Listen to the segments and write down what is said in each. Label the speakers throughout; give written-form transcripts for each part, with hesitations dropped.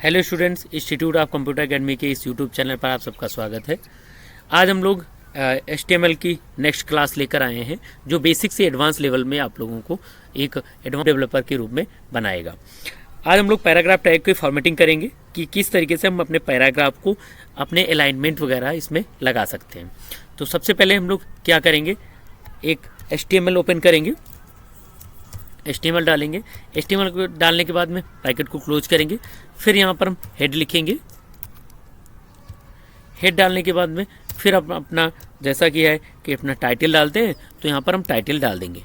Speaker 1: Hello students, institute of computer academy के इस YouTube channel पर आप सबका स्वागत है। आज हम लोग HTML की नेक्स्ट क्लास लेकर आए हैं जो बेसिक से एडवांस लेवल में आप लोगों को एक एडवांस डेवलपर के रूप में बनाएगा। आज हम लोग पैराग्राफ टैग की फॉर्मेटिंग करेंगे कि किस तरीके से हम अपने पैराग्राफ को अपने अलाइनमेंट वगैरह इसमें लगा सकते हैं। तो सबसे पहले हम लोग क्या करेंगे, एक HTML ओपन करेंगे, HTML डालेंगे। HTML को डालने के बाद में ब्रैकेट को क्लोज करेंगे। फिर यहाँ पर हम हेड लिखेंगे। हेड डालने के बाद में फिर अपना जैसा कि है कि अपना टाइटल डालते हैं, तो यहाँ पर हम टाइटल डाल देंगे।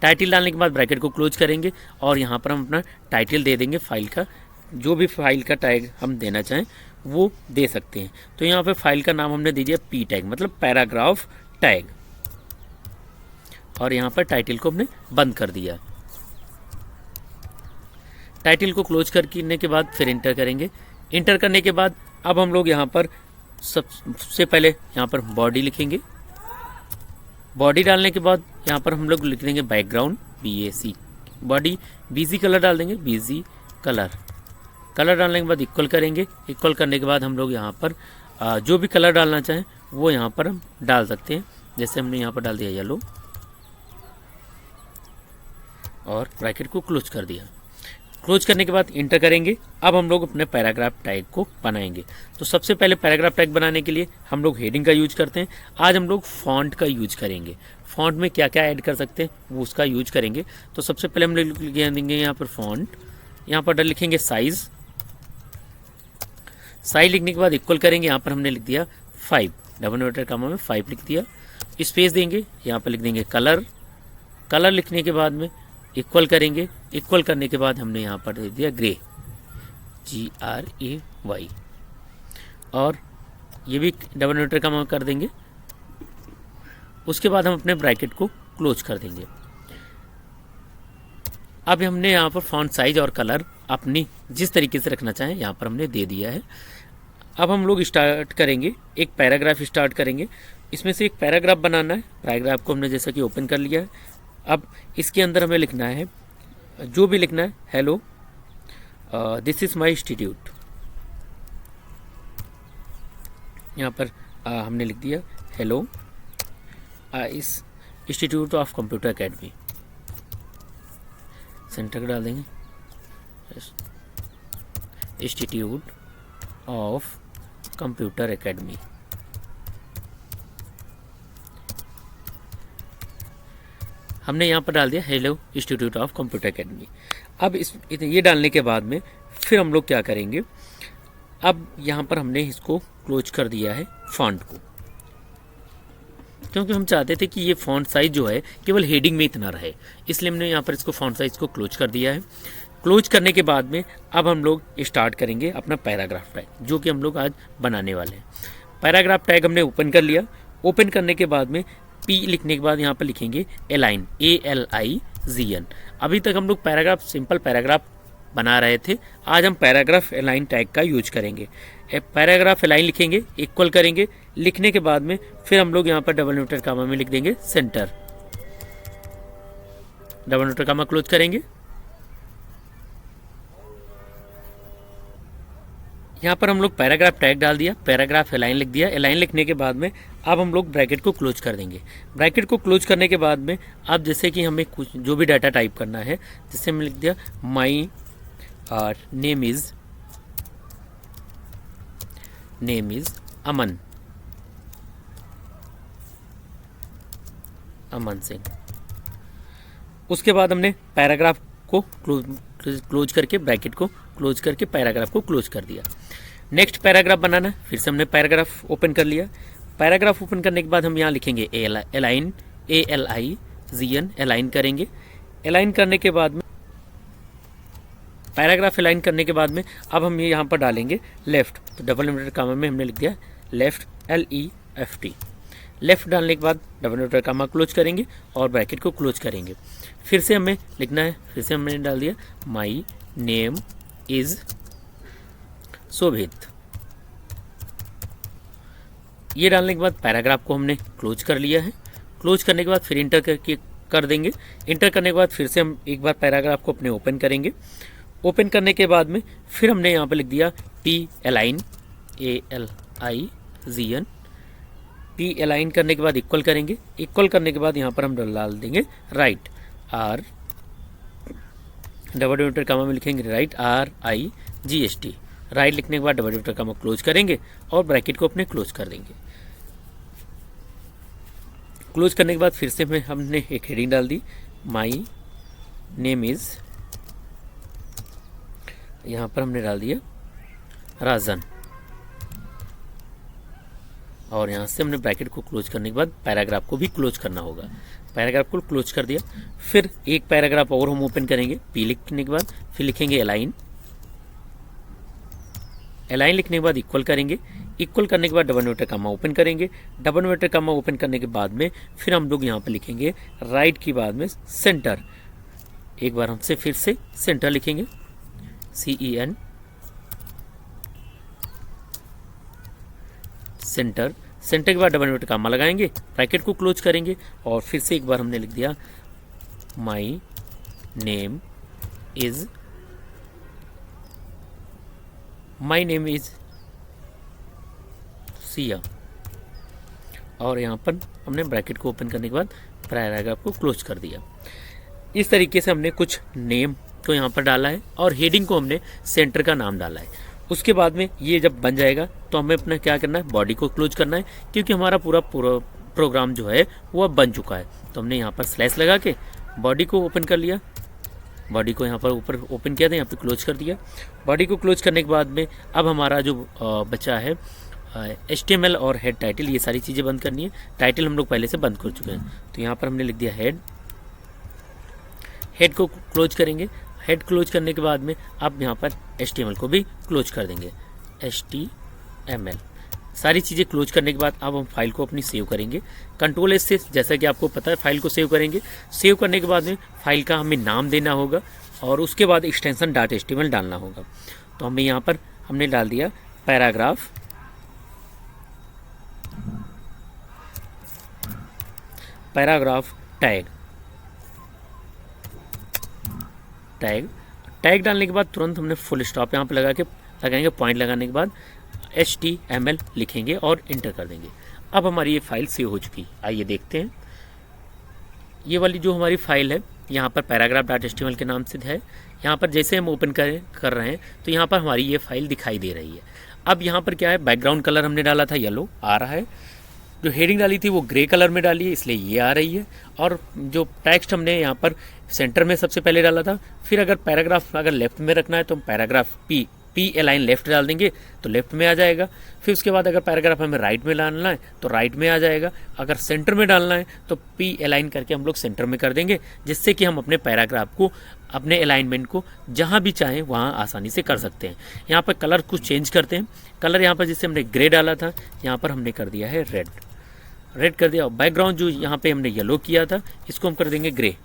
Speaker 1: टाइटल डालने के बाद ब्रैकेट को क्लोज करेंगे और यहाँ पर हम अपना टाइटल दे देंगे। फाइल का जो भी फाइल का टैग हम देना चाहें वो दे सकते हैं। तो यहाँ पर फाइल का नाम हमने दे दिया P टैग, मतलब पैराग्राफ टैग, और यहाँ पर टाइटल को हमने बंद कर दिया। टाइटल को क्लोज करने के बाद फिर इंटर करेंगे। इंटर करने के बाद अब हम लोग यहाँ पर सबसे पहले यहाँ पर बॉडी लिखेंगे। बॉडी डालने के बाद यहाँ पर हम लोग लिख देंगे background BAC। Body BC colour डाल देंगे, BC कलर। कलर डालने के बाद इक्वल करेंगे। इक्वल करने के बाद हम लोग यहाँ पर जो भी कलर डालना चाहें वो यहाँ पर हम डाल सकते हैं। जैसे हमने यहाँ पर डाल दिया येलो और ब्रैकेट को क्लोज कर दिया। क्लोज करने के बाद इंटर करेंगे। अब हम लोग अपने पैराग्राफ टैग को बनाएंगे। तो सबसे पहले पैराग्राफ टैग बनाने के लिए हम लोग हेडिंग का यूज करते हैं। आज हम लोग फॉन्ट का यूज करेंगे। फॉन्ट में क्या क्या ऐड कर सकते हैं वो उसका यूज करेंगे। तो सबसे पहले हम लोग देंगे यहाँ पर फॉन्ट, यहाँ पर लिखेंगे साइज। साइज लिखने के बाद इक्वल करेंगे। यहाँ पर हमने लिख दिया 5, डबल इन्वर्टेड कॉमा में 5 लिख दिया। स्पेस देंगे, यहाँ पर लिख देंगे कलर। कलर लिखने के बाद में इक्वल करेंगे। इक्वल करने के बाद हमने यहाँ पर दे दिया ग्रे, GRAY, और ये भी डबल इन्वर्टेड कॉमा कर देंगे। उसके बाद हम अपने ब्रैकेट को क्लोज कर देंगे। अब हमने यहाँ पर फॉन्ट साइज और कलर अपनी जिस तरीके से रखना चाहें यहाँ पर हमने दे दिया है। अब हम लोग स्टार्ट करेंगे, एक पैराग्राफ स्टार्ट करेंगे। इसमें से एक पैराग्राफ बनाना है। पैराग्राफ को हमने जैसा कि ओपन कर लिया है। अब इसके अंदर हमें लिखना है, जो भी लिखना है, hello this is my institute. यहाँ पर हमने लिख दिया हेलो इस institute of computer academy. Centre डाल देंगे, इंस्टीट्यूट ऑफ कंप्यूटर एकेडमी। हमने यहाँ पर डाल दिया hello institute of computer academy. अब ये डालने के बाद में फिर हम लोग क्या करेंगे, अब यहाँ पर हमने इसको क्लोज कर दिया है फॉन्ट को, क्योंकि हम चाहते थे कि ये फॉन्ट साइज जो है केवल हेडिंग में इतना रहे, इसलिए हमने यहाँ पर इसको फॉन्ट साइज को क्लोज कर दिया है। क्लोज करने के बाद में अब हम लोग स्टार्ट करेंगे अपना पैराग्राफ टैग, जो कि हम लोग आज बनाने वाले हैं। पैराग्राफ टैग हमने ओपन कर लिया। ओपन करने के बाद में P लिखने के बाद यहाँ पर लिखेंगे अलाइन, ALIGN। अभी तक हम लोग पैराग्राफ, सिंपल पैराग्राफ बना रहे थे। आज हम पैराग्राफ अलाइन टैग का यूज करेंगे। पैराग्राफ अलाइन लिखेंगे, इक्वल करेंगे। लिखने के बाद में फिर हम लोग यहाँ पर डबल इन्वर्टेड कॉमा में लिख देंगे centre. Double inverted comma close करेंगे। यहाँ पर हम लोग पैराग्राफ टैग डाल दिया, पैराग्राफ अलाइन लिख दिया। अलाइन लिखने के बाद में अब हम लोग ब्रैकेट को क्लोज कर देंगे। ब्रैकेट को क्लोज करने के बाद में अब जैसे कि हमें कुछ जो भी डाटा टाइप करना है, जैसे हमने लिख दिया my name is Aman Singh. उसके बाद हमने पैराग्राफ को क्लोज करके, ब्रैकेट को क्लोज करके पैराग्राफ को क्लोज कर दिया। नेक्स्ट पैराग्राफ बनाना, फिर से हमने पैराग्राफ ओपन कर लिया। पैराग्राफ ओपन करने के बाद हम यहाँ लिखेंगे अलाइन, ALIGN, अलाइन करेंगे। अलाइन करने के बाद में पैराग्राफ अलाइन करने के बाद में अब हम यहाँ पर डालेंगे लेफ्ट। तो डबल इन्वर्टेड कॉमा में हमने लिख दिया लेफ्ट, LEFT। लेफ्ट डालने के बाद डबल इन्वर्टेड कॉमा क्लोज करेंगे और ब्रैकेट को क्लोज करेंगे। फिर से हमें लिखना है, फिर से हमने डाल दिया माई नेम इज़ शोभित। ये डालने के बाद पैराग्राफ को हमने क्लोज कर लिया है। क्लोज करने के बाद फिर इंटर कर देंगे। इंटर करने के बाद फिर से हम एक बार पैराग्राफ को अपने ओपन करेंगे। ओपन करने के बाद में फिर हमने यहाँ पर लिख दिया P align, ALIGN। P align करने के बाद इक्वल करेंगे, इक्वल करने के बाद यहाँ पर हम डाल देंगे right, R double divided comma में लिखेंगे राइट, RIGST। राइट लिखने के बाद डबल डिवाइडेड कॉमा क्लोज करेंगे और ब्रैकेट को अपने क्लोज कर देंगे। क्लोज करने के बाद फिर से हमने एक हेडिंग डाल दी, माई नेम इज़, यहाँ पर हमने डाल दिया राजन, और यहाँ से हमने ब्रैकेट को क्लोज करने के बाद पैराग्राफ को भी क्लोज करना होगा। पैराग्राफ को क्लोज कर दिया, फिर एक पैराग्राफ और हम ओपन करेंगे, P लिखने के बाद फिर लिखेंगे अलाइन, अलाइन लिखने के बाद इक्वल करेंगे, इक्वल करने के बाद डबल इन्वर्टेड कॉमा ओपन करेंगे, डबल इन्वर्टेड कॉमा ओपन करने के बाद में फिर हम लोग यहाँ पर लिखेंगे राइट की बाद में सेंटर, एक बार हमसे फिर से सेंटर लिखेंगे, CEN सेंटर। सेंटर के बाद डबल इन्वर्टेड कॉमा लगाएंगे, ब्रैकेट को क्लोज करेंगे और फिर से एक बार हमने लिख दिया my name is, my name is Siya, और यहाँ पर हमने ब्रैकेट को ओपन करने के बाद पैराग्राफ को क्लोज कर दिया। इस तरीके से हमने कुछ नेम को यहाँ पर डाला है और हेडिंग को हमने सेंटर का नाम डाला है। उसके बाद में ये जब बन जाएगा तो हमें अपना क्या करना है, बॉडी को क्लोज करना है, क्योंकि हमारा पूरा प्रोग्राम जो है वो अब बन चुका है। तो हमने यहाँ पर स्लैश लगा के बॉडी को ओपन कर लिया, बॉडी को यहाँ पर ऊपर ओपन किया था, यहाँ पे क्लोज कर दिया। बॉडी को क्लोज करने के बाद में अब हमारा जो बचा है HTML और हेड टाइटल, ये सारी चीज़ें बंद करनी है। टाइटल हम लोग पहले से बंद कर चुके हैं, तो यहाँ पर हमने लिख दिया हेड, हेड को क्लोज करेंगे। हेड क्लोज करने के बाद में अब यहाँ पर HTML को भी क्लोज कर देंगे, HTML। सारी चीज़ें क्लोज करने के बाद अब हम फाइल को अपनी सेव करेंगे Ctrl S से, जैसा कि आपको पता है फाइल को सेव करेंगे। सेव करने के बाद में फाइल का हमें नाम देना होगा और उसके बाद एक्सटेंशन .html डालना होगा। तो हमें यहाँ पर हमने डाल दिया पैराग्राफ, पैराग्राफ टैग, टैग डालने के बाद तुरंत हमने फुल स्टॉप यहाँ पे लगा के लगाएंगे, पॉइंट लगाने के बाद HTML लिखेंगे और इंटर कर देंगे। अब हमारी ये फाइल सेव हो चुकी। आइए देखते हैं, ये वाली जो हमारी फाइल है यहाँ पर paragraph.html के नाम से है। यहाँ पर जैसे हम ओपन कर रहे हैं तो यहाँ पर हमारी ये फाइल दिखाई दे रही है। अब यहाँ पर क्या है, बैकग्राउंड कलर हमने डाला था येलो, आ रहा है। जो हेडिंग डाली थी वो ग्रे कलर में डाली है, इसलिए ये आ रही है। और जो टेक्स्ट हमने यहाँ पर सेंटर में सबसे पहले डाला था, फिर अगर पैराग्राफ अगर लेफ्ट में रखना है तो हम पैराग्राफ P अलाइन लेफ्ट डाल देंगे तो लेफ्ट में आ जाएगा। फिर उसके बाद अगर पैराग्राफ हमें राइट में डालना है तो राइट में आ जाएगा। अगर सेंटर में डालना है तो P अलाइन करके हम लोग सेंटर में कर देंगे, जिससे कि हम अपने पैराग्राफ को, अपने अलाइनमेंट को जहाँ भी चाहें वहाँ आसानी से कर सकते हैं। यहाँ पर कलर कुछ चेंज करते हैं। कलर यहाँ पर जैसे हमने ग्रे डाला था, यहाँ पर हमने कर दिया है रेड कर दिया। बैकग्राउंड जो यहाँ पे हमने येलो किया था, इसको हम कर देंगे ग्रे।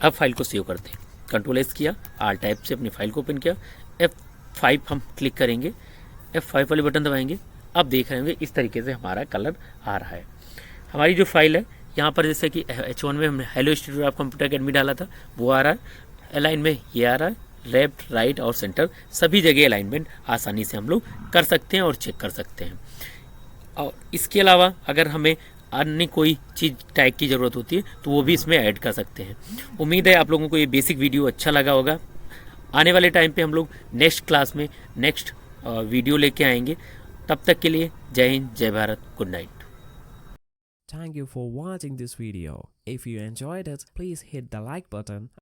Speaker 1: अब फाइल को सेव करते हैं, Ctrl S किया, R टाइप से अपनी फाइल को ओपन किया, F5 हम क्लिक करेंगे, F5 वाले बटन दबाएंगे। अब देख रहे होंगे इस तरीके से हमारा कलर आ रहा है। हमारी जो फाइल है यहाँ पर, जैसे कि H1 में हमने hello institute of computer academy डाला था, वो आ रहा है। अलाइन में ये आ रहा है, लेफ्ट राइट और सेंटर सभी जगह अलाइनमेंट आसानी से हम लोग कर सकते हैं और चेक कर सकते हैं। और इसके अलावा अगर हमें अन्य कोई चीज़ टैग की ज़रूरत होती है तो वो भी इसमें ऐड कर सकते हैं। उम्मीद है आप लोगों को ये बेसिक वीडियो अच्छा लगा होगा। आने वाले टाइम पे हम लोग नेक्स्ट क्लास में नेक्स्ट वीडियो लेके आएंगे। तब तक के लिए जय हिंद, जय Bharat, good night.
Speaker 2: Thank you for watching this video. If you enjoyed it, please hit the like button